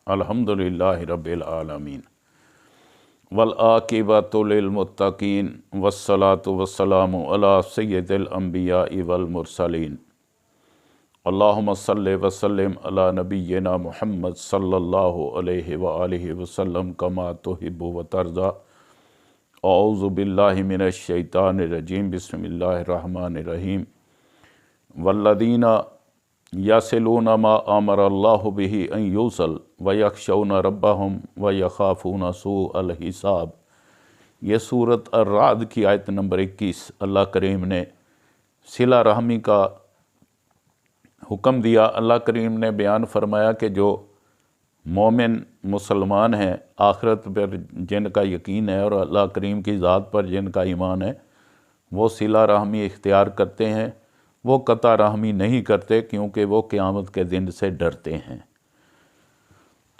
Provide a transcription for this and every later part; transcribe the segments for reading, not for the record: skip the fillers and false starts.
अल्हम्दुलिल्लाहि रब्बिल आलमीन वल्आक़िबतु लिलमुत्तक़ीन वस्सलातु वस्सलामु अला सय्यिदिल अंबियाइ वल मुरसलीन अल्लाहुम्मा सल्लि व सल्लिम अला नबिय्यिना मुहम्मद सल्लल्लाहु अलैहि व आलिहि वसल्लम कमा तुहिब्बु व तर्ज़ा। औज़ु बिल्लाहि मिनश शैतानिर रजीम बिस्मिल्लाहिर रहमानिर रहीम वल्लज़ीना यसिलूना मा अमरल्लाहु बिहि अन युसल व यख़शौना रब्बहुम व यख़ाफ़ूना सूअल हिसाब। ये सूरत अर्राद की आयत नंबर 21। अल्लाह करीम ने सिला रहमी का हुक्म दिया। अल्लाह करीम ने बयान फरमाया कि जो मोमिन मुसलमान हैं, आखिरत पर जिनका यकीन है और अल्लाह करीम की ज़ात पर जिनका ईमान है, वो सिला रहमी इख्तियार करते हैं, वो कता रहमी नहीं करते, क्योंकि वो क़यामत के दिन से डरते हैं।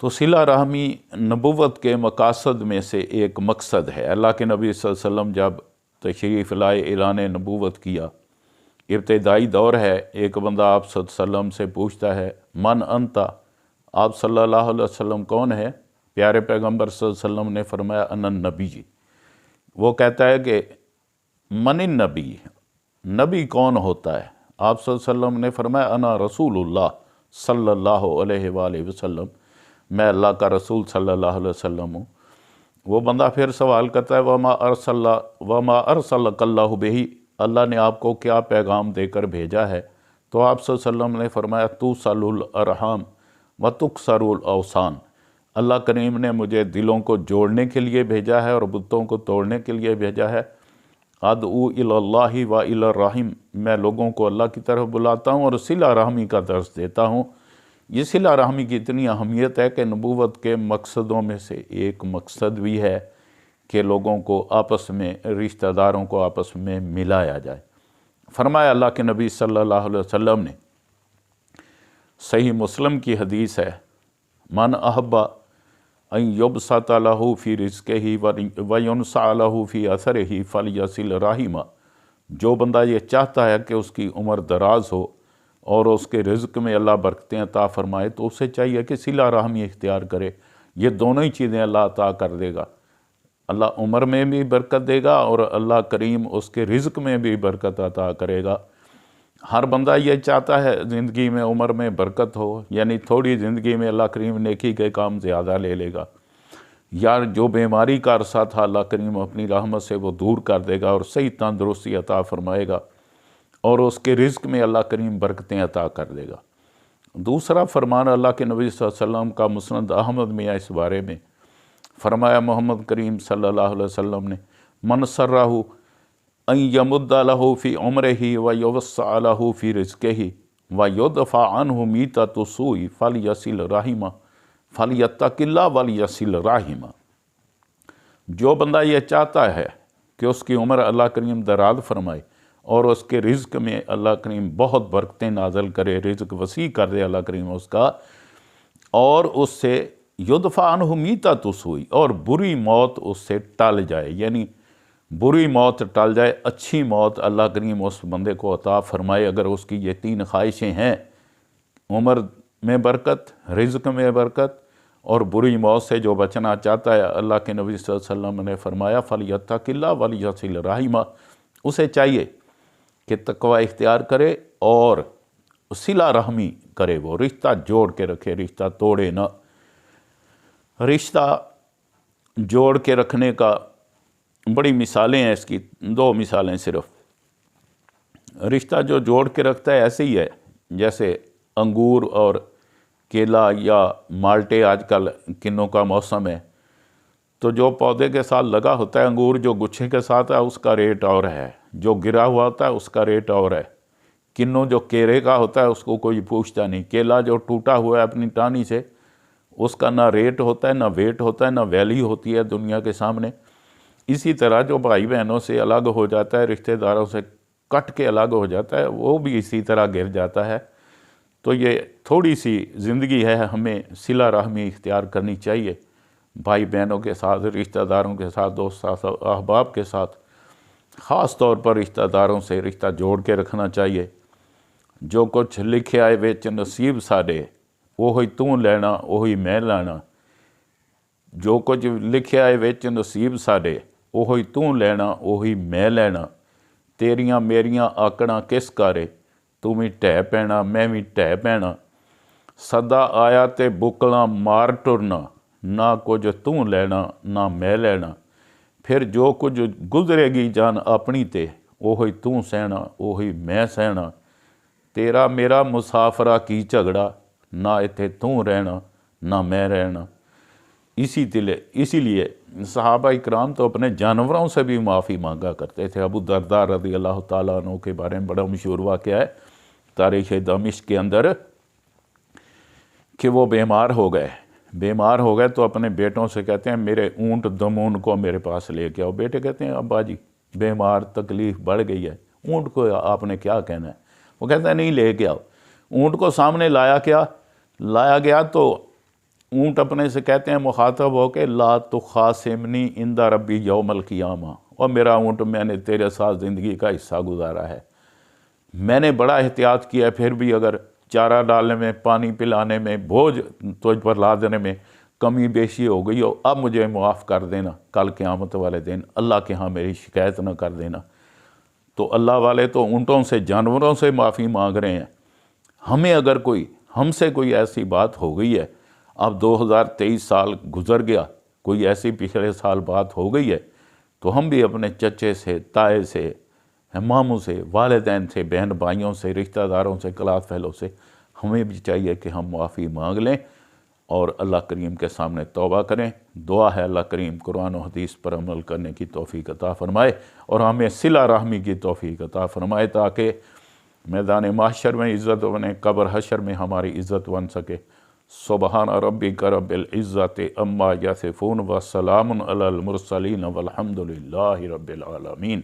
तो सिला रहमी नबुव्वत के मकासद में से एक मकसद है। अल्लाह के नबी सल्लल्लाहु अलैहि वसल्लम जब तशरीफ़ लाए, ऐलान नबुव्वत किया, इब्तिदाई दौर है। एक बंदा आप सल्लल्लाहु अलैहि वसल्लम से पूछता है, मन अंता, आप सल्लल्लाहु अलैहि वसल्लम कौन है? प्यारे पैगम्बर सल्लल्लाहु अलैहि वसल्लम ने फरमाया अनन नबी जी। वो कहता है कि मनिन नबी, नबी कौन होता है? आप सल्लल्लाहु अलैहि वसल्लम ने फरमाया अना रसूलुल्लाह सल्लल्लाहु अलैहि वसल्लम, मैं अल्लाह का रसूल सल्लल्लाहु अलैहि वसल्लम हूँ। वो बंदा फिर सवाल करता है वमा अरसलकल्लाहु बिही, अल्लाह ने आपको क्या पैगाम देकर भेजा है? तो आप सल्लल्लाहु अलैहि वसल्लम ने फरमाया तू सलुल अरहम व तुकसरुल अवसान, अल्लाह करीम ने मुझे दिलों को जोड़ने के लिए भेजा है और बुतों को तोड़ने के लिए भेजा है। अदऊ इलल्लाहि व इलर रहीम, मैं लोगों को अल्लाह की तरफ बुलाता हूँ और सिला रहमी का दर्स देता हूँ। ये सिला रहमी की इतनी अहमियत है कि नबूवत के मकसदों में से एक मकसद भी है कि लोगों को आपस में, रिश्तेदारों को आपस में मिलाया जाए। फरमाया अल्लाह के नबी सल्लल्लाहु अलैहि वसल्लम ने, सही मुस्लिम की हदीस है, मन अहब्बा अन युबसता लहू फ़ी रिज़्क़िही व युनसा लहू फ़ी असरिही फ़लयसिल रहिमा। जो बंदा ये चाहता है कि उसकी उम्र दराज हो और उसके रिज़्क़ में अल्लाह बरकतें अता फ़रमाए, तो उसे चाहिए कि सिला रहमी इख्तियार करे। ये दोनों ही चीज़ें अल्लाह अता कर देगा। अल्लाह उम्र में भी बरकत देगा और अल्लाह करीम उसके रिज़्क़ में भी बरकत अता करेगा। हर बंदा ये चाहता है ज़िंदगी में उम्र में बरकत हो, यानी थोड़ी ज़िंदगी में अल्लाह करीम नेकी के काम ज़्यादा ले लेगा। यार जो बीमारी का अरसा था, अल्लाह करीम अपनी रहमत से वो दूर कर देगा और सही तंदुरुस्ती अता फ़रमाएगा और उसके रिज़्क़ में अल्लाह करीम बरकतें अता कर देगा। दूसरा फरमान अल्लाह के नबी सल्लल्लाहु अलैहि वसल्लम का मुस्नद अहमद में है, इस बारे में फरमाया मोहम्मद करीम सल्लल्लाहु अलैहि वसल्लम ने, मन सर्रहु अन यमुद्दा लहू फ़ी उम्रिही व युवस्सा लहू फ़ी रिज़्क़िही व युदफ़ा अन्हु मीततु सूई फ़लयसिल रहिमा फ़लयत्तक़िल्लाह वलयसिल रहिमा। जो बंदा ये चाहता है कि उसकी उम्र अल्लाह करीम दराज फरमाए और उसके रिज़्क़ में अल्लाह करीम बहुत बरकतें नाज़िल करे, रिज़्क़ वसी कर दे अल्लाह करीम उसका, और उससे युदफ़ा अन्हु मीततु सूई, और बुरी मौत उससे टल जाए, यानी बुरी मौत टल जाए, अच्छी मौत अल्लाह करीम उस बंदे को अता फ़रमाए। अगर उसकी ये तीन ख्वाहिशें हैं, उम्र में बरकत, रिज़्क़ में बरकत और बुरी मौत से जो बचना चाहता है, अल्लाह के नबी सल्लल्लाहु अलैहि वसल्लम ने फरमाया फ़लयत्तक़िल्लाह वलयसिल रहिमा, उसे चाहिए कि तक़वा इख्तियार करे और सिला रहमी करे, वो रिश्ता जोड़ के रखे, रिश्ता तोड़े ना। रिश्ता जोड़ के रखने का बड़ी मिसालें हैं, इसकी दो मिसालें सिर्फ। रिश्ता जो जोड़ के रखता है ऐसे ही है जैसे अंगूर और केला या माल्टे, आजकल किन्नों का मौसम है, तो जो पौधे के साथ लगा होता है अंगूर, जो गुच्छे के साथ है उसका रेट और है, जो गिरा हुआ होता है उसका रेट और है। किन्नों जो केरे का होता है उसको कोई पूछता नहीं। केला जो टूटा हुआ है अपनी टाहनी से, उसका ना रेट होता है, ना वेट होता है, ना वैल्यू होती है दुनिया के सामने। इसी तरह जो भाई बहनों से अलग हो जाता है, रिश्तेदारों से कट के अलग हो जाता है, वो भी इसी तरह गिर जाता है। तो ये थोड़ी सी ज़िंदगी है, हमें सिला रहमी इख्तियार करनी चाहिए भाई बहनों के साथ, रिश्तेदारों के साथ, दोस्त अहबाब के साथ। ख़ास तौर पर रिश्तेदारों से रिश्ता जोड़ के रखना चाहिए। जो कुछ लिखे आए विच नसीब साडे, ਉਹੀ ਤੂੰ ਲੈਣਾ ਉਹੀ ਮੈਂ ਲੈਣਾ। ਜੋ ਕੁਝ ਲਿਖਿਆ ਹੈ ਵਿੱਚ ਨਸੀਬ ਸਾਡੇ, ਉਹੀ ਤੂੰ ਲੈਣਾ ਉਹੀ ਮੈਂ ਲੈਣਾ। ਤੇਰੀਆਂ ਮੇਰੀਆਂ ਆਕੜਾਂ ਕਿਸ ਕਾਰੇ, ਤੂੰ ਵੀ ਢਹਿ ਪੈਣਾ ਮੈਂ ਵੀ ਢਹਿ ਪੈਣਾ। ਸਦਾ ਆਇਆ ਤੇ ਬੁਕਲਾਂ ਮਾਰ ਟੁਰਨਾ, ਨਾ ਕੁਝ ਤੂੰ ਲੈਣਾ ਨਾ ਮੈਂ ਲੈਣਾ। ਫਿਰ ਜੋ ਕੁਝ ਗੁਜ਼ਰੇਗੀ ਜਾਨ ਆਪਣੀ ਤੇ, ਉਹੀ ਤੂੰ ਸਹਿਣਾ ਉਹੀ ਮੈਂ ਸਹਿਣਾ। ਤੇਰਾ ਮੇਰਾ ਮੁਸਾਫਰਾ ਕੀ ਝਗੜਾ, ना इत्थे तू रहना ना मैं रहना। इसीलिए सहाबा इकराम तो अपने जानवरों से भी माफ़ी मांगा करते थे। अबू दरदा रज़ी अल्लाह ताला अन्हु के बारे में बड़ा मशहूर वाक़या है तारीख़ दमिश्क के अंदर कि वो बीमार हो गए तो अपने बेटों से कहते हैं मेरे ऊँट दमून को मेरे पास लेके आओ। बेटे कहते हैं अब्बा जी बीमार तकलीफ़ बढ़ गई है, ऊँट को आपने क्या कहना है। वो कहते हैं नहीं लेके आओ। ऊँट को सामने लाया गया तो ऊँट अपने से कहते हैं मुखातब हो के ला तो खासिमनी इंदा रब्बी यौमल क़ियामा, और मेरा ऊँट मैंने तेरे साथ ज़िंदगी का हिस्सा गुजारा है, मैंने बड़ा एहतियात किया, फिर भी अगर चारा डालने में पानी पिलाने में बोझ तुझ पर ला देने में कमी बेशी हो गई हो, अब मुझे मुआफ़ कर देना, कल क़यामत वाले दिन अल्लाह के यहाँ मेरी शिकायत न कर देना। तो अल्लाह वाले तो ऊँटों से जानवरों से माफ़ी मांग रहे हैं। हमें अगर हमसे कोई ऐसी बात हो गई है, अब 2023 साल गुज़र गया, कोई ऐसी पिछले साल बात हो गई है, तो हम भी अपने चचे से, ताए से, मामू से, वालिदैन से, बहन भाइयों से, रिश्तेदारों से, क्लास फेलो से हमें भी चाहिए कि हम माफ़ी मांग लें और अल्लाह करीम के सामने तौबा करें। दुआ है अल्लाह करीम कुरान और हदीस पर अमल करने की तौफीक अता फ़रमाए और हमें सिला रहमी की तौफीक अता फ़रमाए, ताकि मैदान महशर में इज़्ज़त बने, कब्र हशर में हमारी इज़्ज़त बन सके। सुबहान रब्बिका रब्बिल इज़्ज़ति अम्मा यसिफून व सलामुन अलल मुरसलीन वल्हम्दुलिल्लाहि रब्बिल आलमीन।